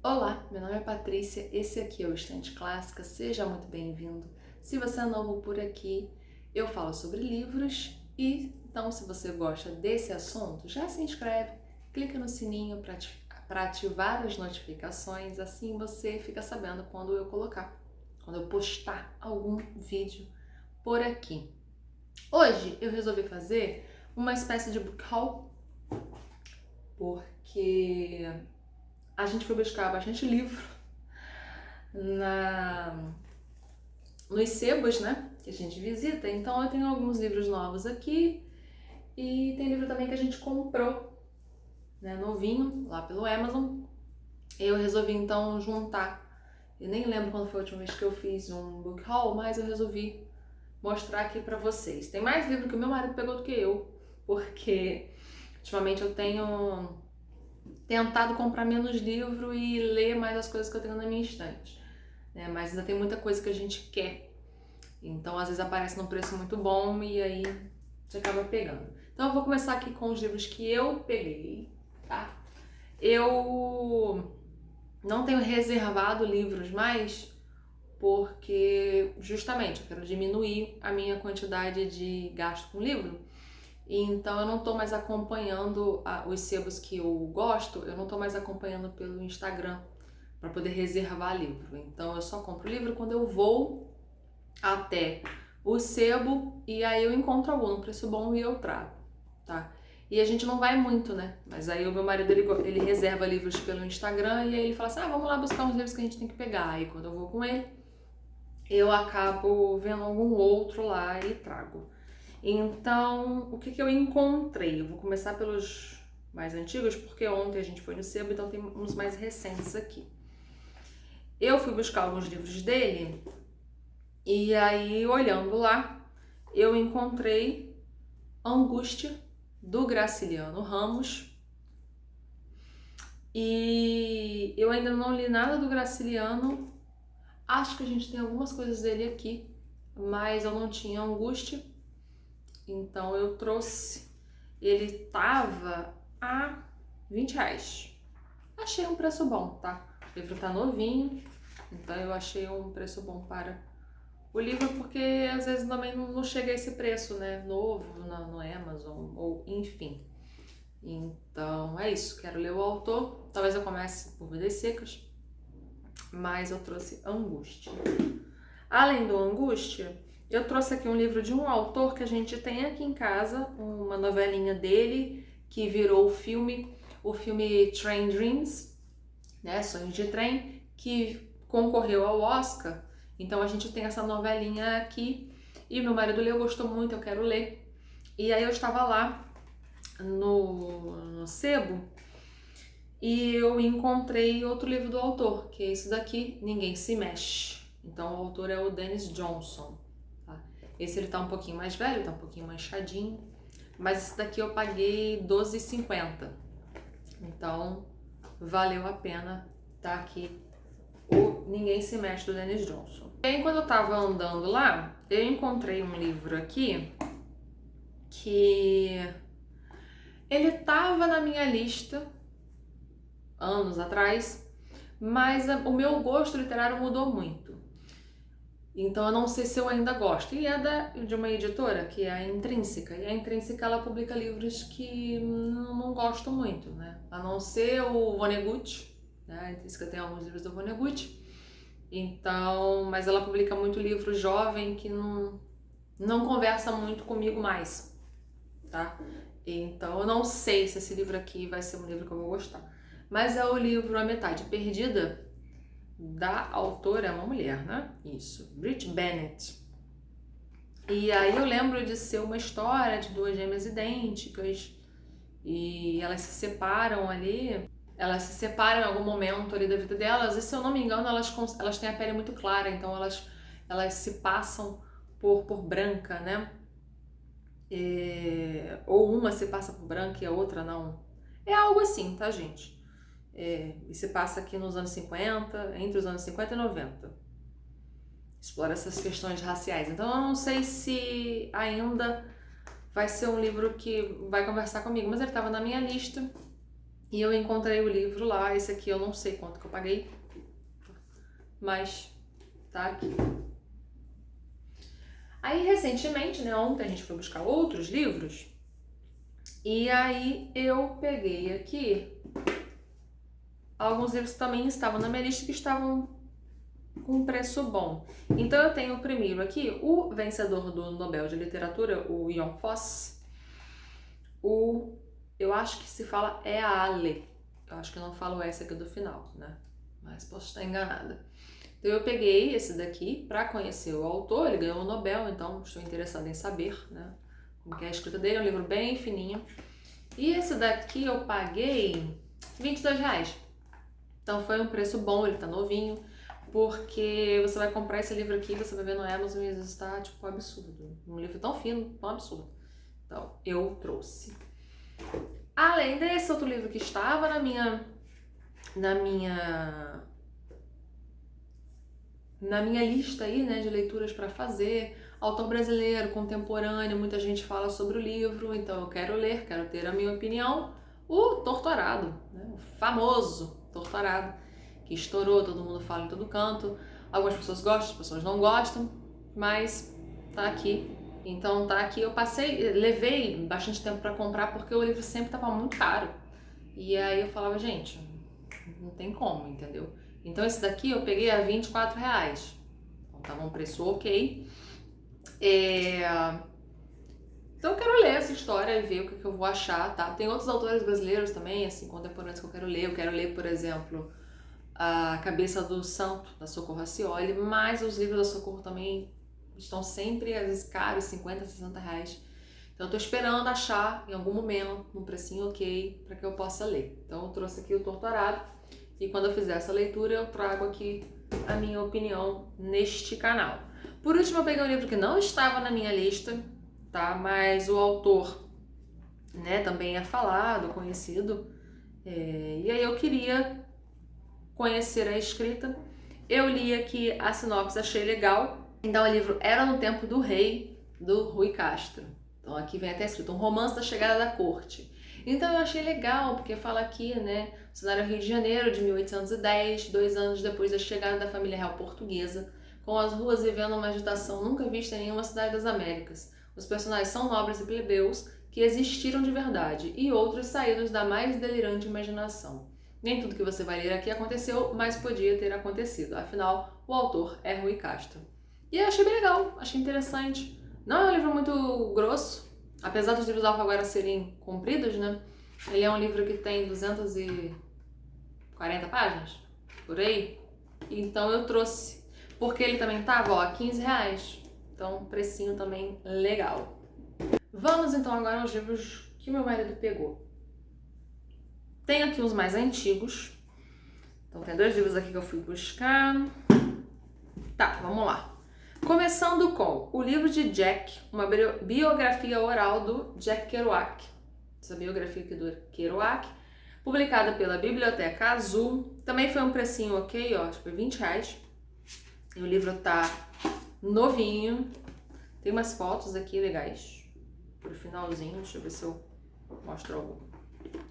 Olá, meu nome é Patrícia, esse aqui é o Estante Clássica, seja muito bem-vindo. Se você é novo por aqui, eu falo sobre livros e então se você gosta desse assunto, já se inscreve, clica no sininho para ativar as notificações, assim você fica sabendo quando eu postar algum vídeo por aqui. Hoje eu resolvi fazer uma espécie de book haul, porque a gente foi buscar bastante livro na, nos sebos, né, que a gente visita. Então eu tenho alguns livros novos aqui e tem livro também que a gente comprou, né, novinho, lá pelo Amazon. Eu resolvi então juntar. Eu nem lembro quando foi a última vez que eu fiz um book haul, mas eu resolvi mostrar aqui pra vocês. Tem mais livro que o meu marido pegou do que eu, porque ultimamente eu tenho tentado comprar menos livro e ler mais as coisas que eu tenho na minha estante, né? Mas ainda tem muita coisa que a gente quer. Então, às vezes aparece num preço muito bom e aí você acaba pegando. Então, eu vou começar aqui com os livros que eu peguei, tá? Eu não tenho reservado livros mais porque, justamente, eu quero diminuir a minha quantidade de gasto com livro. Então, eu não tô mais acompanhando os sebos que eu gosto, eu não tô mais acompanhando pelo Instagram para poder reservar livro. Então, eu só compro livro quando eu vou até o sebo e aí eu encontro algum no preço bom e eu trago, tá? E a gente não vai muito, né? Mas aí o meu marido, ele reserva livros pelo Instagram e aí ele fala assim, vamos lá buscar uns livros que a gente tem que pegar. Aí quando eu vou com ele, eu acabo vendo algum outro lá e trago. Então, o que que eu encontrei? Eu vou começar pelos mais antigos, porque ontem a gente foi no sebo, então tem uns mais recentes aqui. Eu fui buscar alguns livros dele e aí, olhando lá, eu encontrei Angústia, do Graciliano Ramos. E eu ainda não li nada do Graciliano. Acho que a gente tem algumas coisas dele aqui, mas eu não tinha Angústia. Então eu trouxe. Ele tava a R$ 20. Achei um preço bom, tá? O livro tá novinho, então eu achei um preço bom para o livro, porque às vezes também não chega a esse preço, né? Novo no Amazon, ou enfim. Então é isso, quero ler o autor. Talvez eu comece por Vidas Secas, mas eu trouxe Angústia. Além do Angústia, eu trouxe aqui um livro de um autor que a gente tem aqui em casa, uma novelinha dele que virou o filme Train Dreams, né? Sonhos de Trem, que concorreu ao Oscar. Então a gente tem essa novelinha aqui e meu marido leu, gostou muito, eu quero ler. E aí eu estava lá no sebo e eu encontrei outro livro do autor, que é esse daqui, Ninguém Se Mexe. Então o autor é o Dennis Johnson, tá? Esse ele tá um pouquinho mais velho, tá um pouquinho manchadinho, mas esse daqui eu paguei R$ 12,50. Então valeu a pena tá aqui o Ninguém Se Mexe do Dennis Johnson. E aí quando eu tava andando lá, eu encontrei um livro aqui que ele tava na minha lista anos atrás, mas o meu gosto literário mudou muito. Então eu não sei se eu ainda gosto. E é de uma editora, que é a Intrínseca. E a Intrínseca, ela publica livros que não gosto muito, né? A não ser o Vonnegut, né? A Intrínseca tem alguns livros do Vonnegut. Então, mas ela publica muito livro jovem que não conversa muito comigo mais, tá? Então eu não sei se esse livro aqui vai ser um livro que eu vou gostar. Mas é o livro A Metade Perdida, da autora, é uma mulher, né? Isso, Brit Bennett. E aí eu lembro de ser uma história de duas gêmeas idênticas e elas se separam ali. Elas se separam em algum momento ali da vida delas e, se eu não me engano, elas têm a pele muito clara, então elas se passam por branca, né? Ou uma se passa por branca e a outra não. É algo assim, tá, gente? E se passa aqui nos anos 50, entre os anos 50 e 90. Explora essas questões raciais. Então eu não sei se ainda vai ser um livro que vai conversar comigo, mas ele estava na minha lista E eu encontrei o livro lá, esse aqui eu não sei quanto que eu paguei, mas tá aqui. Aí recentemente, né, ontem a gente foi buscar outros livros, e aí eu peguei aqui alguns livros que também estavam na minha lista que estavam com preço bom. Então eu tenho primeiro aqui o vencedor do Nobel de Literatura, o Jon Fosse, eu acho que se fala Ale. Eu acho que eu não falo essa aqui do final, né? Mas posso estar enganada. Então eu peguei esse daqui para conhecer o autor, ele ganhou o Nobel, então estou interessada em saber, né, como que é a escrita dele, é um livro bem fininho. E esse daqui eu paguei R$22. Então foi um preço bom, ele tá novinho, porque você vai comprar esse livro aqui, você vai ver no Amazon e está tipo um absurdo. Um livro tão fino, tão absurdo. Então eu trouxe. Além desse outro livro que estava na minha lista aí, né, de leituras para fazer, autor brasileiro, contemporâneo, muita gente fala sobre o livro, então eu quero ler, quero ter a minha opinião, o Torturado, né, o famoso Torturado, que estourou, todo mundo fala em todo canto, algumas pessoas gostam, pessoas não gostam, mas tá aqui. Então tá aqui, eu levei bastante tempo para comprar porque o livro sempre tava muito caro. E aí eu falava, gente, não tem como, entendeu? Então esse daqui eu peguei a R$24. Então tava um preço ok. Então eu quero ler essa história e ver o que eu vou achar, tá? Tem outros autores brasileiros também, assim, contemporâneos que eu quero ler. Eu quero ler, por exemplo, A Cabeça do Santo, da Socorro Racioli, mas os livros da Socorro também estão sempre, às vezes, caros, R$50, R$60. Então eu tô esperando achar, em algum momento, um precinho ok, para que eu possa ler. Então eu trouxe aqui o Torturado, e quando eu fizer essa leitura, eu trago aqui a minha opinião neste canal. Por último, eu peguei um livro que não estava na minha lista, tá? Mas o autor, né, também é falado, conhecido, e aí eu queria conhecer a escrita. Eu li aqui a sinopse, achei legal. Então o livro Era no Tempo do Rei, do Rui Castro. Então aqui vem até escrito, um romance da chegada da corte. Então eu achei legal, porque fala aqui, né, o cenário Rio de Janeiro de 1810, 2 anos depois da chegada da família real portuguesa, com as ruas vivendo uma agitação nunca vista em nenhuma cidade das Américas. Os personagens são nobres e plebeus que existiram de verdade, e outros saídos da mais delirante imaginação. Nem tudo que você vai ler aqui aconteceu, mas podia ter acontecido. Afinal, o autor é Rui Castro. E eu achei bem legal, achei interessante. Não é um livro muito grosso, apesar dos livros da Alfaguara serem compridos, né? Ele é um livro que tem 240 páginas, por aí. Então eu trouxe, porque ele também tava, ó, R$15. Então, precinho também legal. Vamos então agora aos livros que meu marido pegou. Tem aqui os mais antigos. Então tem 2 livros aqui que eu fui buscar. Tá, vamos lá. Começando com o livro de Jack, uma biografia oral do Jack Kerouac. Essa biografia aqui do Kerouac, publicada pela Biblioteca Azul. Também foi um precinho ok, ó, tipo R$20. E o livro tá novinho. Tem umas fotos aqui legais pro finalzinho. Deixa eu ver se eu mostro algum.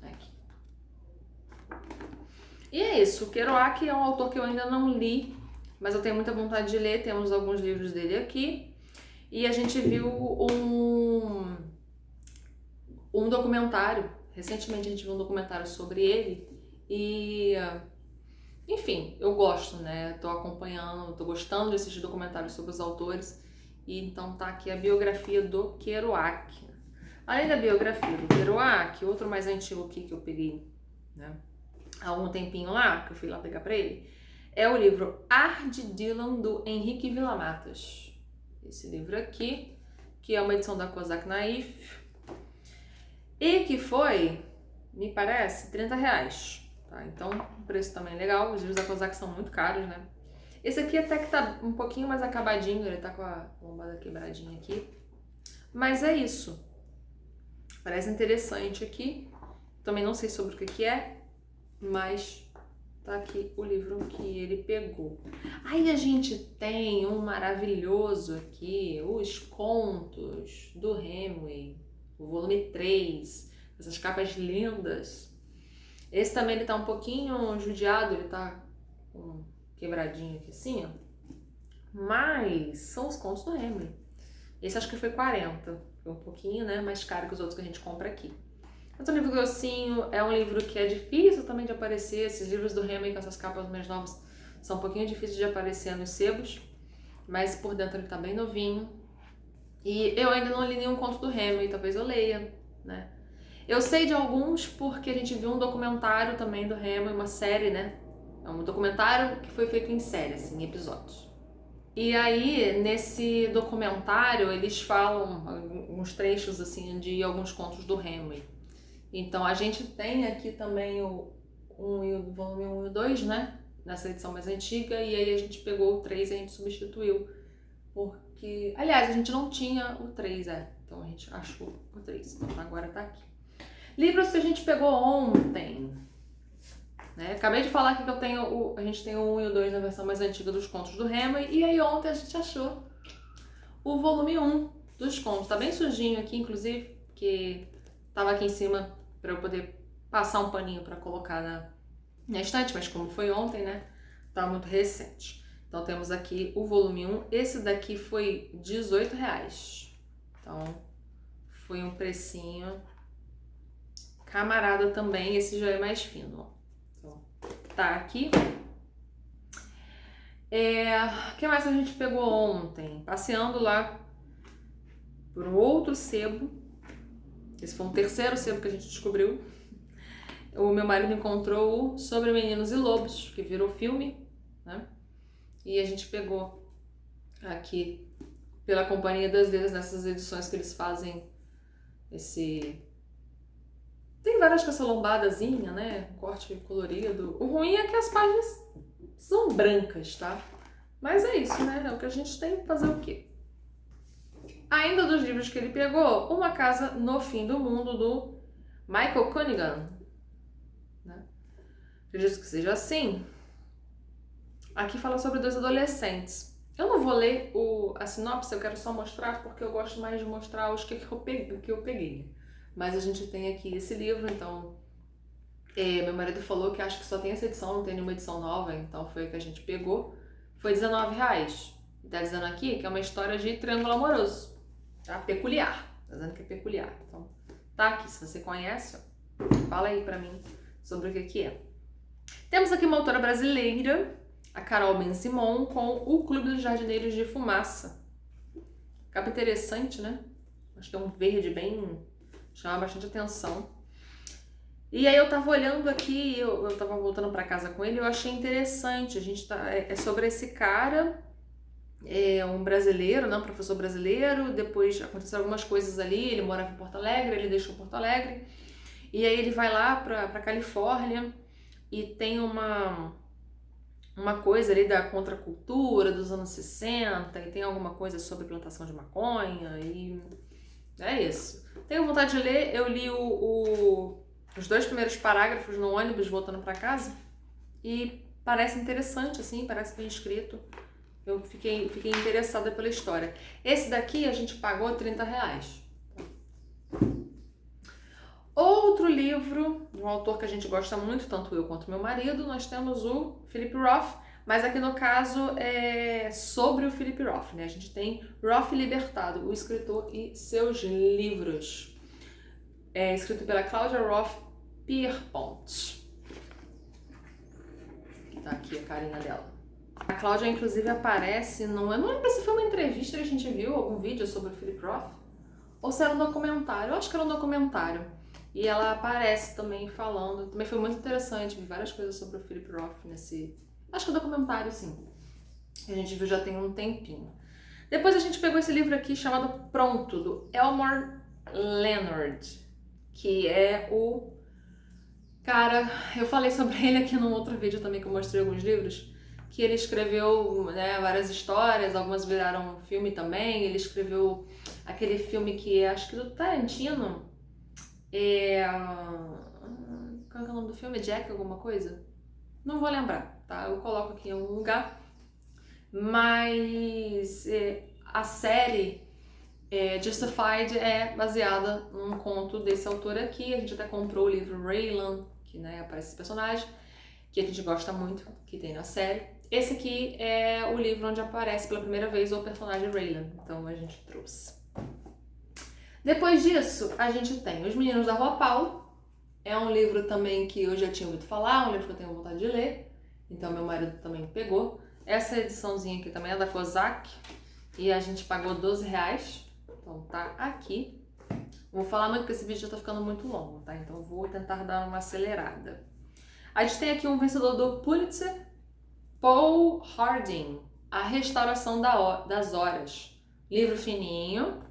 Aqui. E é isso, o Kerouac é um autor que eu ainda não li, mas eu tenho muita vontade de ler, temos alguns livros dele aqui. E a gente viu um documentário, recentemente a gente viu um documentário sobre ele e, enfim, eu gosto, né? Tô acompanhando, tô gostando de assistir documentários sobre os autores, e então tá aqui a biografia do Kerouac. Além da biografia do Kerouac, outro mais antigo aqui que eu peguei, né, há algum tempinho lá, que eu fui lá pegar pra ele, é o livro Ar de Dylan, do Henrique Villa-Matas. Esse livro aqui, que é uma edição da Kozak Naif, e que foi, me parece, R$30. Tá? Então, o preço também é legal. Os livros da Kozak são muito caros, né? Esse aqui até que tá um pouquinho mais acabadinho, ele tá com a lombada quebradinha aqui. Mas é isso. Parece interessante aqui. Também não sei sobre o que é, mas tá aqui o livro que ele pegou. Aí a gente tem um maravilhoso aqui, Os Contos do Hemingway, o volume 3, essas capas lindas. Esse também ele tá um pouquinho judiado, ele tá com um quebradinho aqui assim, ó. Mas são os contos do Hemingway. Esse acho que foi 40, foi um pouquinho, né, mais caro que os outros que a gente compra aqui. Mas é um livro grossinho, é um livro que é difícil também de aparecer. Esses livros do Hemingway com essas capas mais novas são um pouquinho difíceis de aparecer nos sebos, mas por dentro ele tá bem novinho. E eu ainda não li nenhum conto do Hemingway, talvez eu leia, né? Eu sei de alguns porque a gente viu um documentário também do Hemingway, uma série, né? É um documentário que foi feito em série, assim, em episódios. E aí, nesse documentário, eles falam alguns trechos, assim, de alguns contos do Hemingway. Então, a gente tem aqui também o volume 1 e o 2, né? Nessa edição mais antiga, e aí a gente pegou o 3 e a gente substituiu. Porque, aliás, a gente não tinha o 3, então a gente achou o 3, então agora tá aqui. Livros que a gente pegou ontem, né? Acabei de falar aqui que a gente tem o 1 e o 2 na versão mais antiga dos contos do Hemingway, e aí ontem a gente achou o volume 1 dos contos. Tá bem sujinho aqui, inclusive, porque tava aqui em cima para eu poder passar um paninho para colocar na estante, mas como foi ontem, né? Tá muito recente. Então temos aqui o volume 1, esse daqui foi R$18. Então foi um precinho camarada também, esse já é mais fino, ó. Então, tá aqui. O que mais que a gente pegou ontem? Passeando lá por um outro sebo. Esse foi um terceiro sebo que a gente descobriu. O meu marido encontrou o Sobre Meninos e Lobos, que virou filme, né? E a gente pegou aqui pela Companhia das Letras, nessas edições que eles fazem esse... Tem várias com essa lombadazinha, né? Corte colorido. O ruim é que as páginas são brancas, tá? Mas é isso, né? É o que a gente tem. Fazer o quê? Ainda dos livros que ele pegou, Uma Casa no Fim do Mundo, do Michael Cunningham. Né? Acredito que seja assim. Aqui fala sobre 2 adolescentes. Eu não vou ler a sinopse, eu quero só mostrar, porque eu gosto mais de mostrar os que eu peguei. Mas a gente tem aqui esse livro, então... meu marido falou que acho que só tem essa edição, não tem nenhuma edição nova, então foi a que a gente pegou. Foi R$19. Tá dizendo aqui que é uma história de triângulo amoroso. Tá? Peculiar. Tá dizendo que é peculiar. Então, tá aqui. Se você conhece, ó, fala aí pra mim sobre o que é. Temos aqui uma autora brasileira, a Carol Ben-Simon, com O Clube dos Jardineiros de Fumaça. Capa interessante, né? Acho que é um verde bem... chama bastante atenção. E aí eu tava olhando aqui, eu tava voltando pra casa com ele, eu achei interessante. A gente é sobre esse cara, um brasileiro, né, um professor brasileiro. Depois aconteceram algumas coisas ali, ele morava em Porto Alegre, ele deixou Porto Alegre. E aí ele vai lá pra Califórnia e tem uma coisa ali da contracultura dos anos 60, e tem alguma coisa sobre plantação de maconha, e é isso. Tenho vontade de ler, eu li os 2 primeiros parágrafos no ônibus voltando pra casa e parece interessante, assim, parece bem escrito. Eu fiquei interessada pela história. Esse daqui a gente pagou R$30. Outro livro de um autor que a gente gosta muito, tanto eu quanto meu marido, nós temos o Philip Roth, mas aqui no caso é sobre o Philip Roth, né? A gente tem Roth Libertado, o escritor e seus livros. É escrito pela Claudia Roth Pierpont. Tá aqui a carinha dela. A Cláudia, inclusive, aparece eu não lembro se foi uma entrevista que a gente viu, algum vídeo sobre o Philip Roth, ou se era um documentário. Eu acho que era um documentário. E ela aparece também falando. Também foi muito interessante, vi várias coisas sobre o Philip Roth nesse... Acho que é documentário, sim. A gente viu já tem um tempinho. Depois a gente pegou esse livro aqui chamado Pronto, do Elmore Leonard, que é o cara... Eu falei sobre ele aqui num outro vídeo também, que eu mostrei alguns livros, que ele escreveu, né, várias histórias, algumas viraram filme também. Ele escreveu aquele filme que é, acho que do Tarantino. Qual é o nome do filme? Jack alguma coisa? Não vou lembrar, tá? Eu coloco aqui em algum lugar. Mas a série Justified é baseada num conto desse autor aqui. A gente até comprou o livro Raylan, que né, aparece esse personagem, que a gente gosta muito, que tem na série. Esse aqui é o livro onde aparece pela primeira vez o personagem Raylan, então a gente trouxe. Depois disso, a gente tem Os Meninos da Rua Paulo. É um livro também que eu já tinha ouvido falar, um livro que eu tenho vontade de ler, então meu marido também pegou. Essa ediçãozinha aqui também é da Kozak e a gente pagou R$12, então tá aqui. Não vou falar muito porque esse vídeo já tá ficando muito longo, tá? Então vou tentar dar uma acelerada. A gente tem aqui um vencedor do Pulitzer, Paul Harding, A Restauração das Horas. Livro fininho,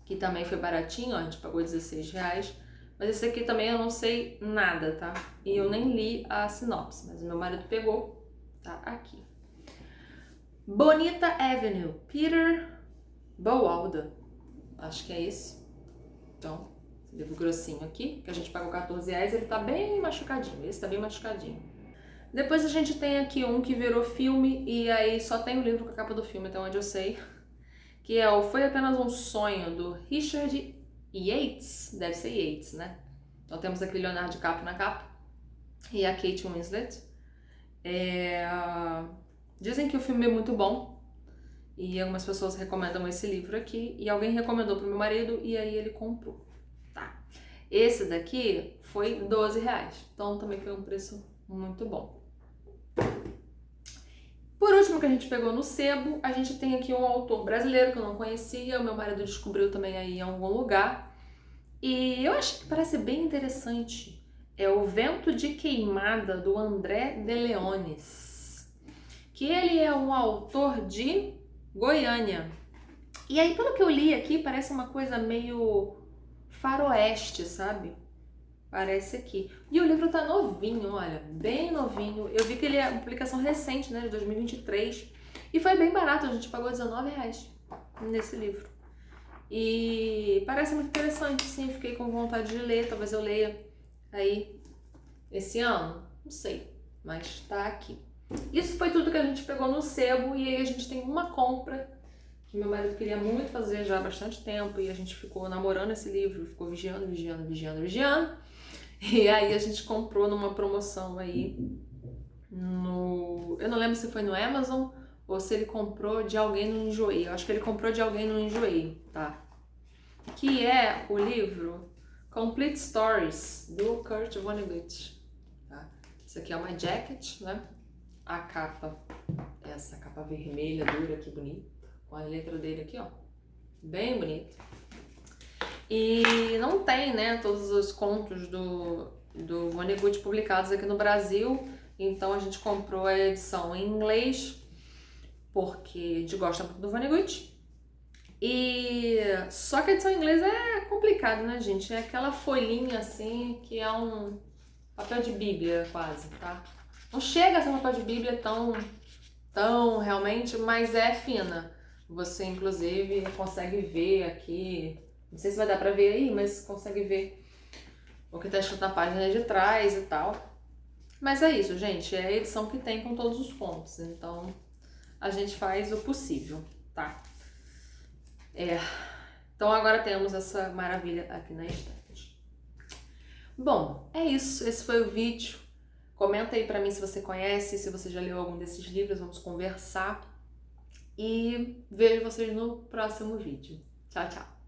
que também foi baratinho, ó, a gente pagou R$16. Mas esse aqui também eu não sei nada, tá? E eu nem li a sinopse, mas o meu marido pegou, tá aqui. Bonita Avenue, Peter Bowalda. Acho que é esse. Então, esse livro grossinho aqui, que a gente pagou R$14, ele tá bem machucadinho. Esse tá bem machucadinho. Depois a gente tem aqui um que virou filme, e aí só tem o livro com a capa do filme, até onde eu sei. Que é o Foi Apenas um Sonho, do Richard Yates. Deve ser Yates, né? Então temos aqui Leonardo DiCaprio na capa. E a Kate Winslet. Dizem que o filme é muito bom. E algumas pessoas recomendam esse livro aqui. E alguém recomendou pro meu marido e aí ele comprou. Tá. Esse daqui foi R$12. Então também foi um preço muito bom. Por último, que a gente pegou no sebo, a gente tem aqui um autor brasileiro que eu não conhecia, o meu marido descobriu também aí em algum lugar. E eu achei que parece bem interessante. É O Vento de Queimada, do André de Leones. Que ele é um autor de Goiânia. E aí, pelo que eu li aqui, parece uma coisa meio faroeste, sabe? Parece aqui. E o livro tá novinho, olha, bem novinho. Eu vi que ele é uma publicação recente, né, de 2023. E foi bem barato, a gente pagou R$19 nesse livro. E parece muito interessante, sim, fiquei com vontade de ler, talvez eu leia aí esse ano, não sei, mas tá aqui. Isso foi tudo que a gente pegou no sebo e aí a gente tem uma compra que meu marido queria muito fazer já há bastante tempo e a gente ficou namorando esse livro, ficou vigiando. E aí a gente comprou numa promoção aí no... Eu não lembro se foi no Amazon ou se ele comprou de alguém no Enjoei. Eu acho que ele comprou de alguém no Enjoei, tá? Que é o livro Complete Stories, do Kurt Vonnegut. Tá? Isso aqui é uma jacket, né? A capa, essa capa vermelha dura, que bonita. Com a letra dele aqui, ó. Bem bonito. E não tem, né, todos os contos do Vonnegut publicados aqui no Brasil, então a gente comprou a edição em inglês, porque a gente gosta muito do Vonnegut. E só que a edição em inglês é complicado, né, gente? É aquela folhinha assim, que é um papel de bíblia quase, tá? Não chega a ser um papel de bíblia tão realmente, mas é fina. Você, inclusive, consegue ver aqui... Não sei se vai dar pra ver aí, mas consegue ver o que tá escrito na página de trás e tal. Mas é isso, gente. É a edição que tem com todos os pontos. Então, a gente faz o possível, tá? Então, agora temos essa maravilha aqui na estante. Bom, é isso. Esse foi o vídeo. Comenta aí pra mim se você conhece, se você já leu algum desses livros. Vamos conversar. E vejo vocês no próximo vídeo. Tchau, tchau.